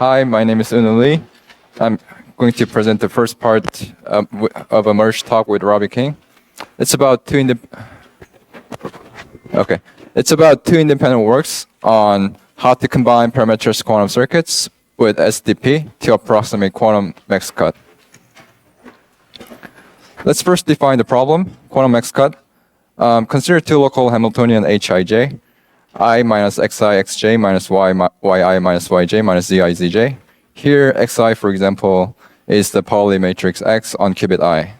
Hi, my name is Eunou. I'm going to present the first part of a merge talk with Robbie King. It's about two independent works on how to combine parametric quantum circuits with SDP to approximate quantum max cut. Let's first define the problem, quantum max cut. Consider two local Hamiltonian Hij, I minus xi xj minus yi minus yj minus zi zj. Here, xi, for example, is the Pauli matrix X on qubit I.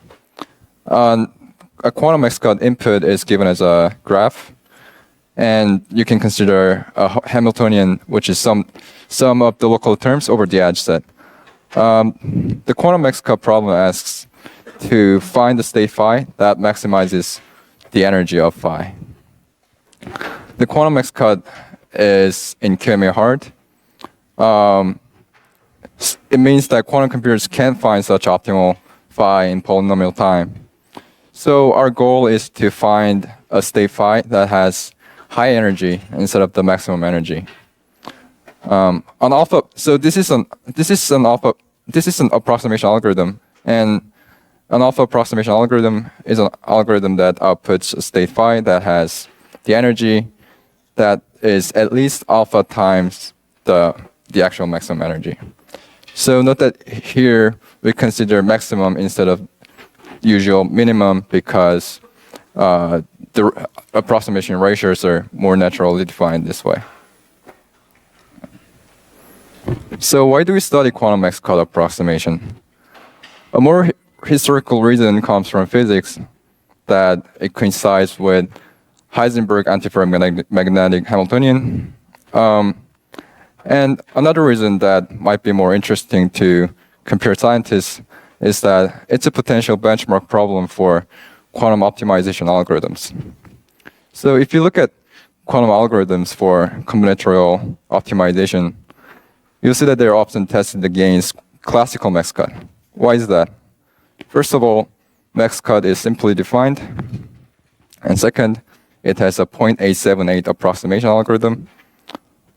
A quantum max cut input is given as a graph, and you can consider a Hamiltonian, which is sum of the local terms over the edge set. The quantum max cut problem asks to find the state phi that maximizes the energy of phi. The quantum max cut is in QMA hard. It means that quantum computers can't find such optimal phi in polynomial time. So our goal is to find a state phi that has high energy instead of the maximum energy. On alpha, so this is an approximation algorithm, and an alpha approximation algorithm is an algorithm that outputs a state phi that has the energy that is at least alpha times the actual maximum energy. So note that here we consider maximum instead of usual minimum because the approximation ratios are more naturally defined this way. So why do we study quantum max cut approximation? A more historical reason comes from physics, that it coincides with Heisenberg antiferromagnetic Hamiltonian. And another reason that might be more interesting to computer scientists is that it's a potential benchmark problem for quantum optimization algorithms. So if you look at quantum algorithms for combinatorial optimization, you'll see that they're often tested against classical max cut. Why is that? First of all, max cut is simply defined. And second, it has a 0.878 approximation algorithm.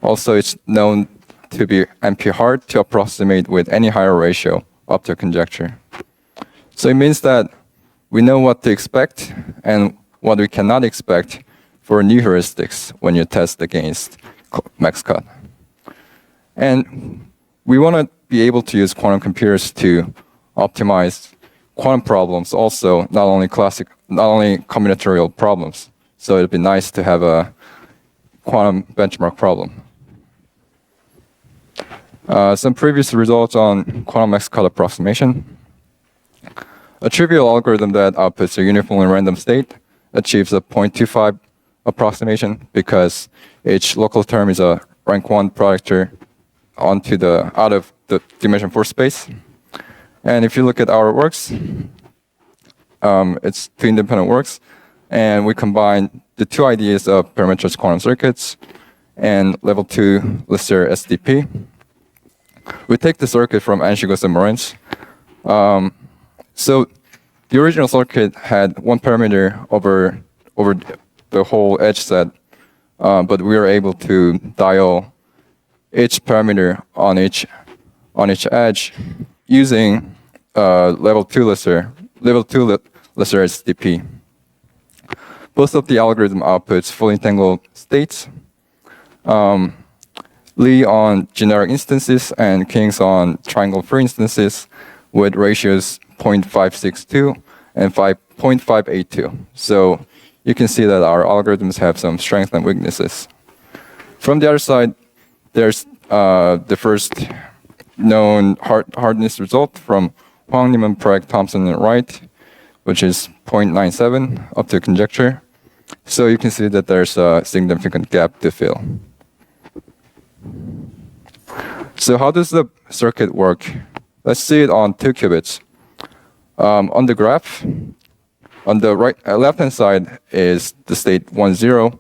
Also, it's known to be NP hard to approximate with any higher ratio up to a conjecture. So it means that we know what to expect and what we cannot expect for new heuristics when you test against max cut. And we want to be able to use quantum computers to optimize quantum problems, also not only combinatorial problems. So it'd be nice to have a quantum benchmark problem. Some previous results on quantum max cut approximation. A trivial algorithm that outputs a uniformly random state achieves a 0.25 approximation because each local term is a rank 1 productor out of the dimension 4 space. And if you look at our works, it's two independent works, and we combine the two ideas of parametric quantum circuits and level 2 Lister SDP. We take the circuit from Anschutz and Morenz. So the original circuit had one parameter over the whole edge set, but we were able to dial each parameter on each edge using level 2 Lister SDP. Both of the algorithm outputs fully entangled states. Lee on generic instances and King's on triangle-free instances with ratios 0.562 and 0.582. So you can see that our algorithms have some strengths and weaknesses. From the other side, there's the first known hardness result from Huang, Neiman, Prague, Thompson, and Wright, which is 0.97 up to conjecture. So you can see that there's a significant gap to fill. So how does the circuit work? Let's see it on 2 qubits. On the graph, on the left-hand side is the state 1, 0,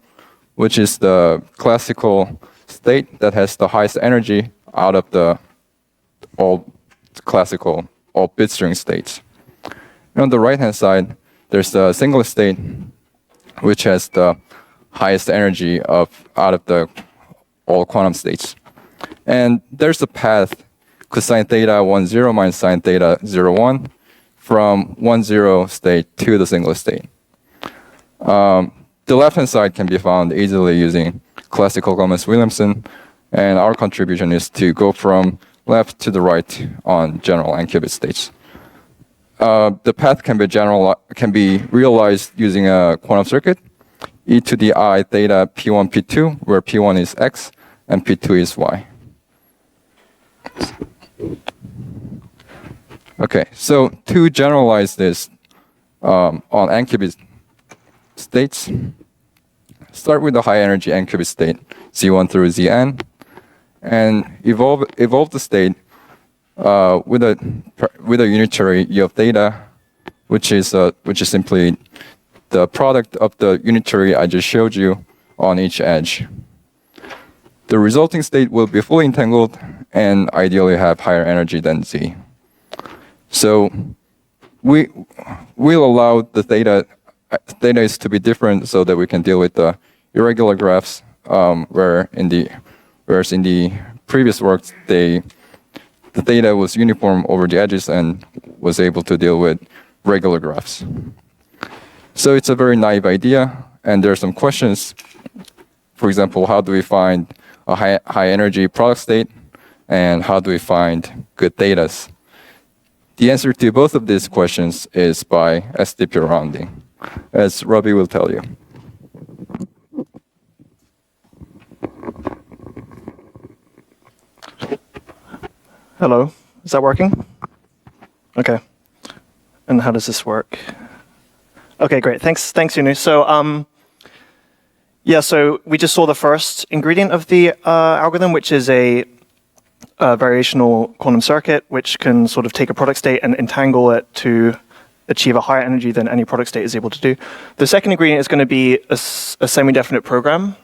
which is the classical state that has the highest energy out of the all bit string states. And on the right-hand side, there's the single state, which has the highest energy out of the all quantum states. And there's a path cosine theta 1, 0 minus sine theta 0, 1 from 1, 0 state to the single state. The left-hand side can be found easily using classical Gomez-Williamson, and our contribution is to go from left to the right on general n-qubit states. The path can be realized using a quantum circuit, e to the I theta p1, p2, where p1 is x and p2 is y. Okay, so to generalize this on n-qubit states, start with the high energy n-qubit state, Z1 through Zn, and evolve the state with a unitary E of theta, which is simply the product of the unitary I just showed you on each edge. The resulting state will be fully entangled and ideally have higher energy than Z. So we'll allow the theta is to be different so that we can deal with the irregular graphs, whereas in the previous work, the theta was uniform over the edges and was able to deal with regular graphs. So it's a very naive idea, and there are some questions. For example, how do we find a high energy product state, and how do we find good thetas? The answer to both of these questions is by SDP rounding, as Robbie will tell you. Hello, is that working? Okay. And how does this work? Okay, great. Thanks, Eunou. So, so we just saw the first ingredient of the algorithm, which is a variational quantum circuit, which can sort of take a product state and entangle it to achieve a higher energy than any product state is able to do. The second ingredient is going to be a semi-definite program,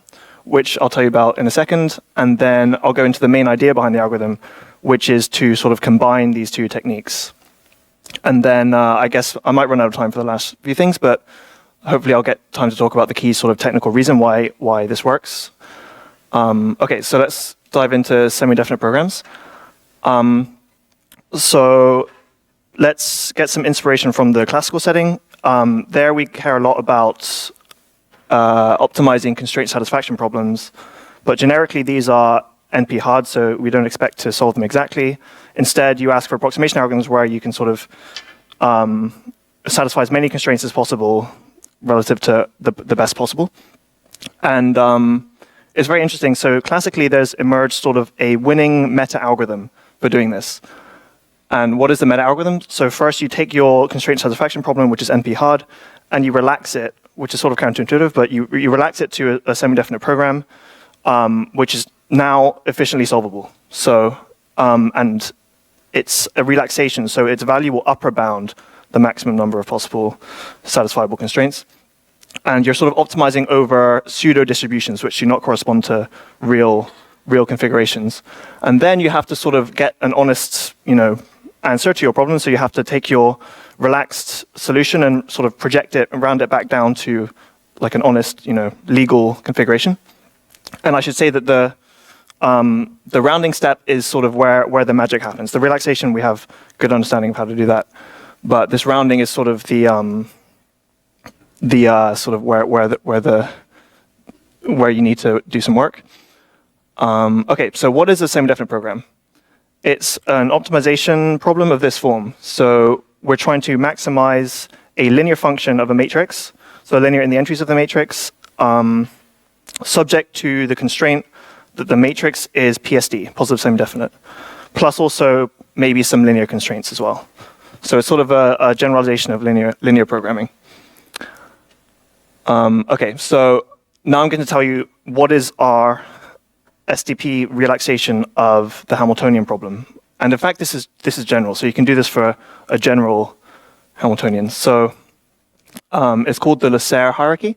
which I'll tell you about in a second, and then I'll go into the main idea behind the algorithm, which is to sort of combine these two techniques. And then I guess I might run out of time for the last few things, but hopefully I'll get time to talk about the key sort of technical reason why this works. Okay, so let's dive into semi-definite programs. So let's get some inspiration from the classical setting. There we care a lot about optimizing constraint satisfaction problems, but generically these are NP hard, so we don't expect to solve them exactly. Instead, you ask for approximation algorithms where you can sort of satisfy as many constraints as possible relative to the best possible. And it's very interesting. So classically, there's emerged sort of a winning meta-algorithm for doing this. And what is the meta-algorithm? So first, you take your constraint satisfaction problem, which is NP hard, and you relax it, which is sort of counterintuitive, but you relax it to a semi-definite program, which is now efficiently solvable. So, and it's a relaxation, so its value will upper bound the maximum number of possible satisfiable constraints. And you're sort of optimizing over pseudo distributions, which do not correspond to real configurations. And then you have to sort of get an honest, answer to your problem. So you have to take your relaxed solution and sort of project it and round it back down to like an honest, legal configuration. And I should say that the rounding step is sort of where the magic happens. The relaxation, we have good understanding of how to do that, but this rounding is sort of the sort of where you need to do some work. Okay, so what is a semi-definite program? It's an optimization problem of this form. So we're trying to maximize a linear function of a matrix, so linear in the entries of the matrix, subject to the constraint that the matrix is PSD, positive semi-definite, plus also maybe some linear constraints as well. So it's sort of a generalization of linear programming. Okay, so now I'm going to tell you what is our SDP relaxation of the Hamiltonian problem. And in fact, this is general, so you can do this for a general Hamiltonian. So it's called the Lasserre hierarchy.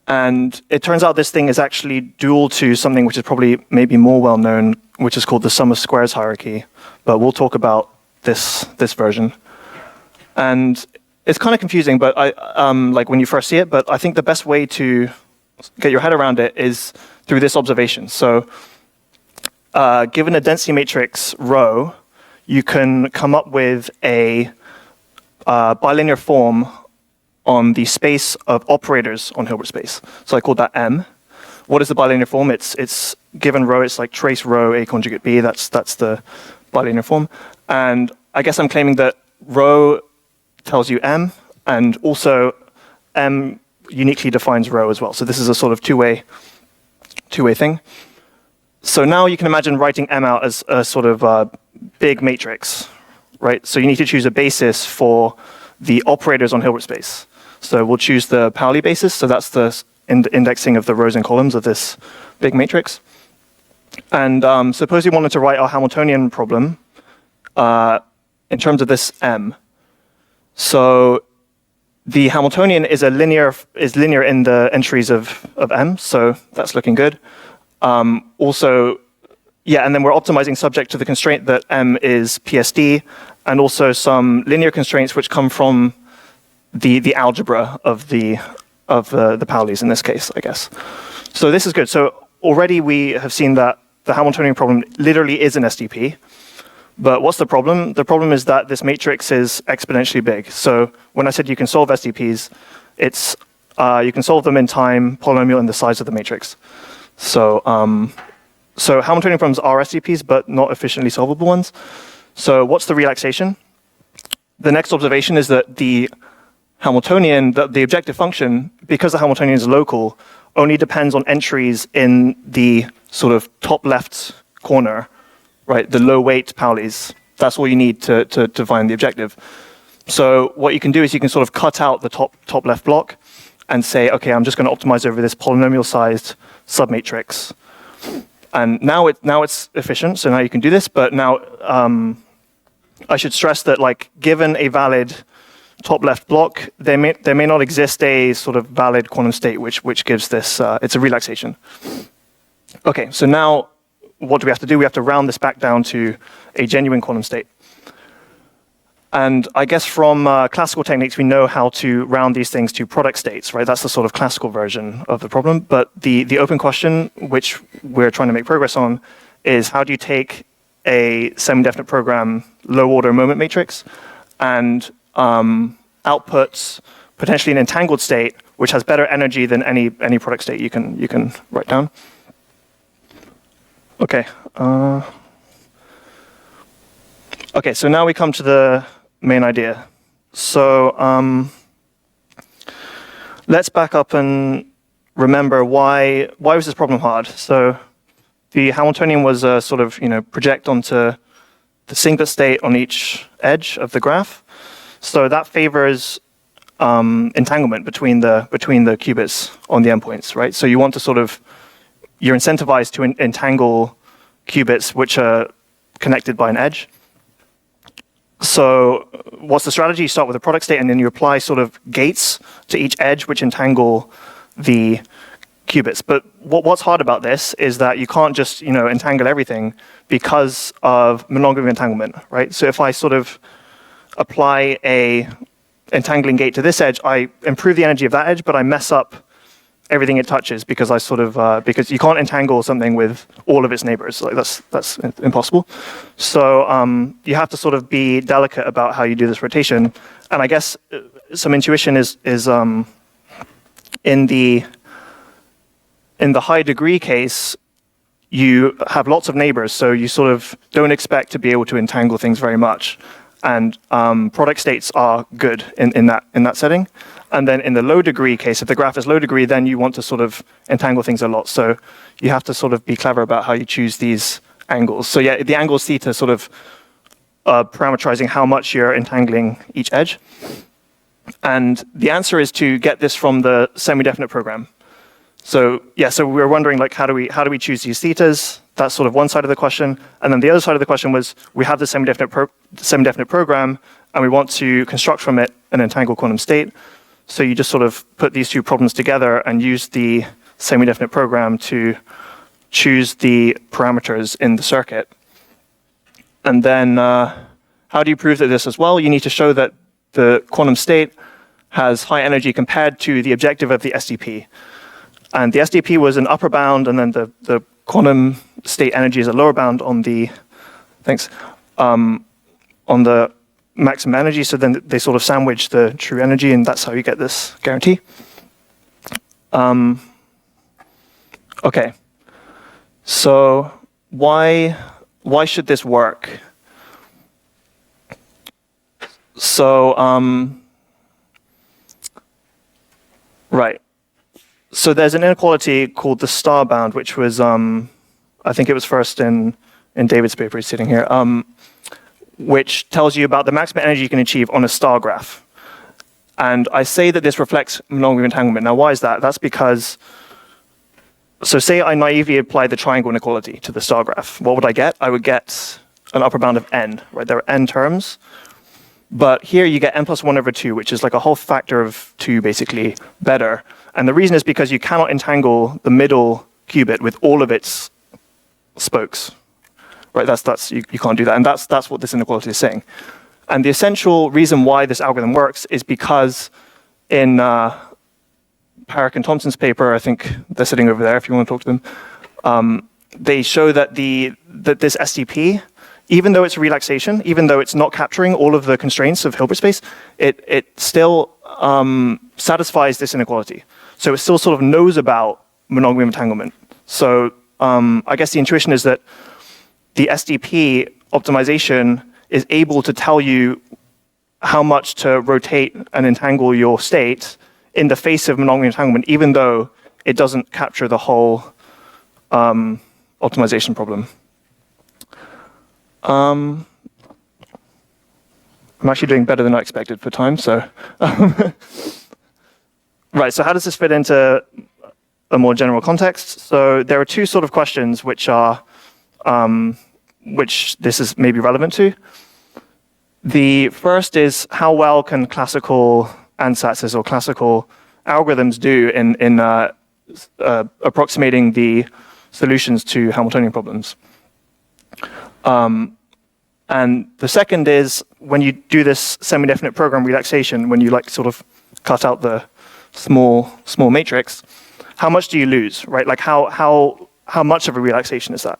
And it turns out this thing is actually dual to something which is probably maybe more well known, which is called the sum of squares hierarchy. But we'll talk about this version. And it's kind of confusing, but like when you first see it, but I think the best way to get your head around it is through this observation. So given a density matrix rho, you can come up with a bilinear form on the space of operators on Hilbert space. So I call that M. What is the bilinear form? It's given rho, it's like trace rho A conjugate B. That's the bilinear form. And I guess I'm claiming that rho tells you M, and also M uniquely defines rho as well. So this is a sort of two-way thing. So now you can imagine writing M out as a sort of big matrix, right? So you need to choose a basis for the operators on Hilbert space. So we'll choose the Pauli basis. So that's the indexing of the rows and columns of this big matrix. And suppose you wanted to write our Hamiltonian problem in terms of this M. So the Hamiltonian is linear in the entries of M. So that's looking good. Also, yeah, and then we're optimizing subject to the constraint that M is PSD, and also some linear constraints which come from the algebra of the Paulis in this case, I guess. So this is good. So already we have seen that the Hamiltonian problem literally is an SDP. But what's the problem? The problem is that this matrix is exponentially big. So when I said you can solve SDPs, it's you can solve them in time, polynomial, and the size of the matrix. So so Hamiltonian problems are SDPs, but not efficiently solvable ones. So what's the relaxation? The next observation is that the Hamiltonian, the objective function, because the Hamiltonian is local, only depends on entries in the sort of top left corner, right? The low weight Paulis. That's all you need to find the objective. So what you can do is you can sort of cut out the top left block and say, okay, I'm just going to optimize over this polynomial sized submatrix. And now it's efficient, so now you can do this. But now I should stress that, like, given a valid top left block, there may not exist a sort of valid quantum state which gives this. It's a relaxation. Okay, so now what do we have to do? We have to round this back down to a genuine quantum state. And I guess from classical techniques, we know how to round these things to product states, right? That's the sort of classical version of the problem. But the open question, which we're trying to make progress on, is how do you take a semi-definite program low-order moment matrix and outputs potentially an entangled state, which has better energy than any product state you can write down. Okay. Okay, so now we come to the main idea. So let's back up and remember why was this problem hard? So the Hamiltonian was a sort of project onto the singlet state on each edge of the graph. So that favors entanglement between the qubits on the endpoints, right? So you want to you're incentivized to entangle qubits which are connected by an edge. So what's the strategy? You start with a product state, and then you apply sort of gates to each edge which entangle the qubits. But what's hard about this is that you can't just entangle everything because of monogamy entanglement, right? So if I sort of apply a entangling gate to this edge, I improve the energy of that edge, but I mess up everything it touches because because you can't entangle something with all of its neighbors. Like that's impossible. So you have to sort of be delicate about how you do this rotation. And I guess some intuition is in the high degree case, you have lots of neighbors, so you sort of don't expect to be able to entangle things very much. And product states are good in that setting. And then in the low degree case, if the graph is low degree, then you want to sort of entangle things a lot. So you have to sort of be clever about how you choose these angles. So yeah, the angle is theta sort of parameterizing how much you're entangling each edge. And the answer is to get this from the semi-definite program. So yeah, so we were wondering, like, how do we choose these thetas? That's sort of one side of the question. And then the other side of the question was, we have the semi-definite program, and we want to construct from it an entangled quantum state. So you just sort of put these two problems together and use the semi-definite program to choose the parameters in the circuit. And then how do you prove that this as well? You need to show that the quantum state has high energy compared to the objective of the SDP. And the SDP was an upper bound, and then the quantum state energy is a lower bound on the, thanks, on the maximum energy, so then they sort of sandwich the true energy, and that's how you get this guarantee. Okay, so why should this work? So, right. So there's an inequality called the star bound, which was, I think it was first in David's paper, he's sitting here, which tells you about the maximum energy you can achieve on a star graph. And I say that this reflects monogamy entanglement. Now, why is that? That's because, so say I naively apply the triangle inequality to the star graph. What would I get? I would get an upper bound of n, right? There are n terms. But here you get n plus 1 over 2, which is like a whole factor of 2, basically, better. And the reason is because you cannot entangle the middle qubit with all of its spokes. Right, you can't do that. And that's what this inequality is saying. And the essential reason why this algorithm works is because in Parrick and Thompson's paper, I think they're sitting over there if you want to talk to them, they show that this SDP, even though it's a relaxation, even though it's not capturing all of the constraints of Hilbert space, it still satisfies this inequality. So it still sort of knows about monogamy entanglement. So I guess the intuition is that the SDP optimization is able to tell you how much to rotate and entangle your state in the face of monogamy entanglement, even though it doesn't capture the whole optimization problem. I'm actually doing better than I expected for time, so. Right, so how does this fit into a more general context? So there are two sort of questions which are, which this is maybe relevant to. The first is how well can classical ansatses or classical algorithms do in approximating the solutions to Hamiltonian problems? And the second is when you do this semi-definite program relaxation, when you like sort of cut out the small matrix, how much do you lose, right? Like how much of a relaxation is that?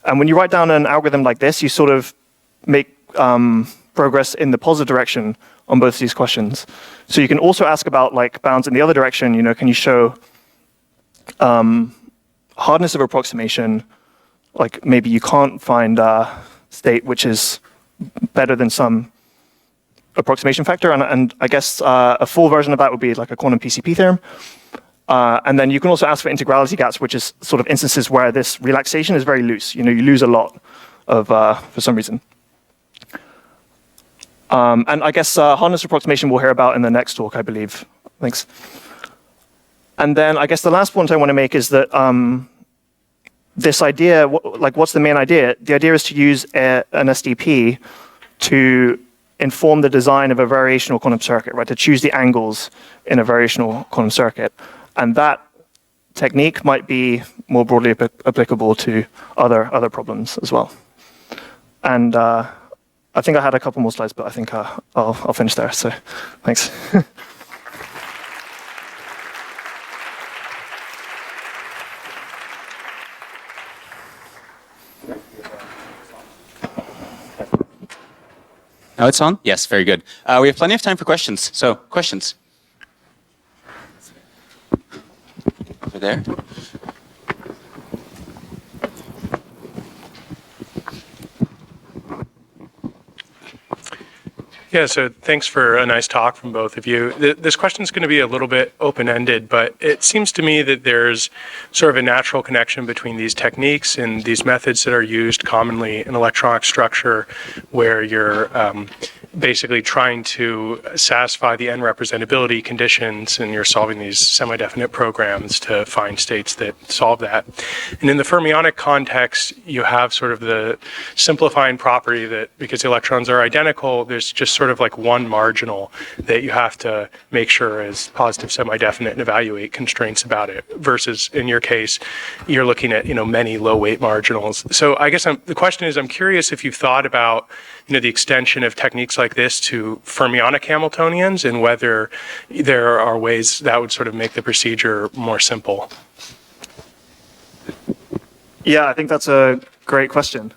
And when you write down an algorithm like this, you sort of make progress in the positive direction on both of these questions. So you can also ask about like bounds in the other direction. You know, can you show hardness of approximation? Like maybe you can't find a state which is better than some approximation factor. And I guess a full version of that would be like a quantum PCP theorem. And then you can also ask for integrality gaps, which is sort of instances where this relaxation is very loose. You know, you lose a lot of for some reason. And I guess hardness approximation we'll hear about in the next talk, I believe. Thanks. And then I guess the last point I want to make is that this idea, like what's the main idea? The idea is to use an SDP to inform the design of a variational quantum circuit, right? To choose the angles in a variational quantum circuit. And that technique might be more broadly applicable to other problems as well. And I think I had a couple more slides, but I think I'll finish there. So thanks. Now it's on? Yes, very good. We have plenty of time for questions. So, questions? Over there. Yeah, so thanks for a nice talk from both of you. This question is going to be a little bit open-ended, but it seems to me that there's sort of a natural connection between these techniques and these methods that are used commonly in electronic structure, where you're basically trying to satisfy the n-representability conditions, and you're solving these semi-definite programs to find states that solve that. And in the fermionic context, you have sort of the simplifying property that because the electrons are identical, there's just sort of like one marginal that you have to make sure is positive semi-definite and evaluate constraints about it, versus in your case, you're looking at, many low-weight marginals. So I guess the question is, I'm curious if you've thought about the extension of techniques like this to fermionic Hamiltonians, and whether there are ways that would sort of make the procedure more simple. Yeah, I think that's a great question.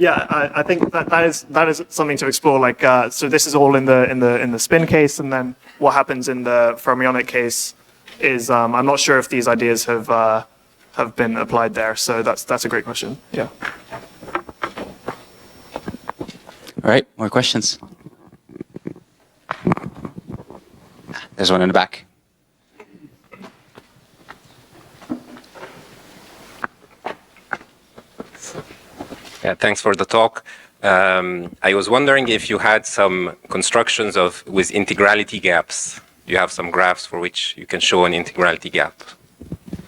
Yeah, I think that is something to explore. Like, so this is all in the spin case, and then what happens in the fermionic case is I'm not sure if these ideas have been applied there. So that's a great question. Yeah. All right, more questions? There's one in the back. Yeah, thanks for the talk. I was wondering if you had some constructions with integrality gaps. You have some graphs for which you can show an integrality gap.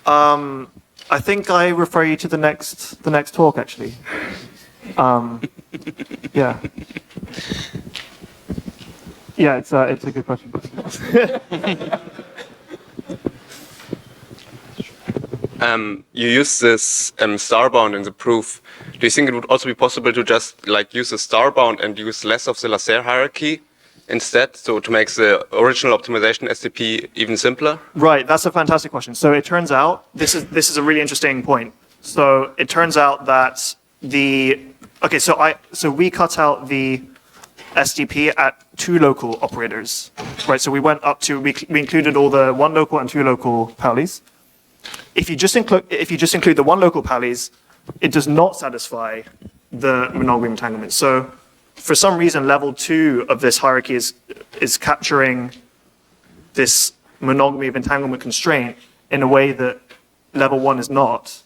I think I refer you to the next talk, actually. Yeah. Yeah, it's a good question. You use this star bound in the proof. Do you think it would also be possible to just like use a star bound and use less of the Lasserre hierarchy instead, so to make the original optimization SDP even simpler? Right, that's a fantastic question. So it turns out this is a really interesting point. So it turns out that so we cut out the SDP at 2 local operators, right? So we went up to we included all the 1 local and 2 local Paulis. If you just include the 1 local Paulis, it does not satisfy the monogamy entanglement. So for some reason, level 2 of this hierarchy is capturing this monogamy of entanglement constraint in a way that level 1 is not.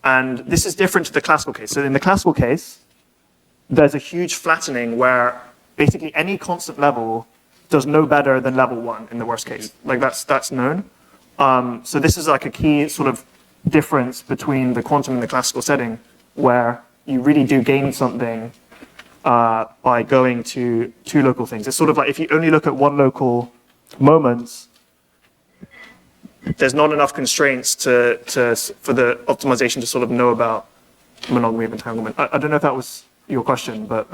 And this is different to the classical case. So in the classical case, there's a huge flattening where basically any constant level does no better than level 1 in the worst case. Like that's known. So this is like a key sort of difference between the quantum and the classical setting, where you really do gain something by going to 2 local things. It's sort of like if you only look at 1 local moment, there's not enough constraints for the optimization to sort of know about monogamy of entanglement. I don't know if that was your question, but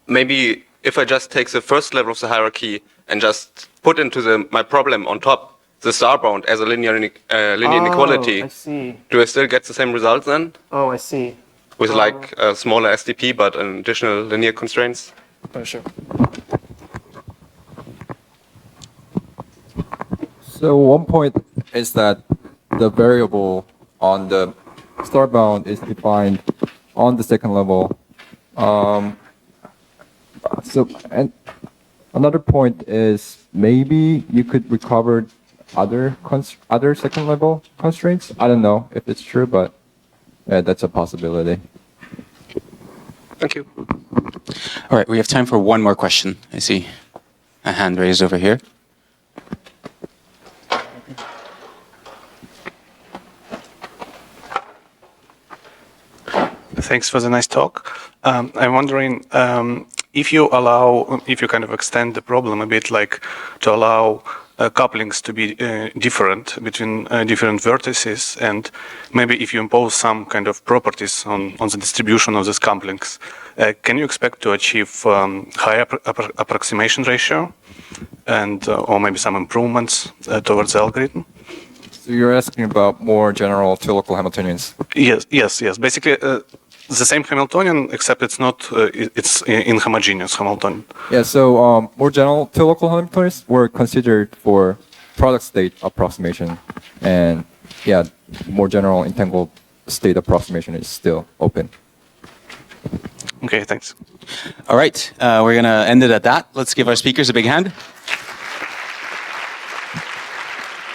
maybe if I just take the first level of the hierarchy and just put into my problem on top the star bound as a linear inequality, I see. Do I still get the same result then? Oh, I see. With like a smaller SDP, but an additional linear constraints? Oh, sure. So one point is that the variable on the star bound is defined on the second level. And another point is maybe you could recover other second level constraints. I don't know if it's true, but yeah, that's a possibility. Thank you. All right, we have time for one more question. I see a hand raised over here. Thanks for the nice talk. I'm wondering if you kind of extend the problem a bit, like to allow couplings to be different between different vertices, and maybe if you impose some kind of properties on the distribution of these couplings, can you expect to achieve higher approximation ratio and or maybe some improvements towards the algorithm? So you're asking about more general 2 local Hamiltonians. Yes. Basically, the same Hamiltonian, except it's not. It's inhomogeneous Hamiltonian. Yeah. So more general 2 local Hamiltonians were considered for product state approximation, and yeah, more general entangled state approximation is still open. Okay, thanks. All right, we're going to end it at that. Let's give our speakers a big hand.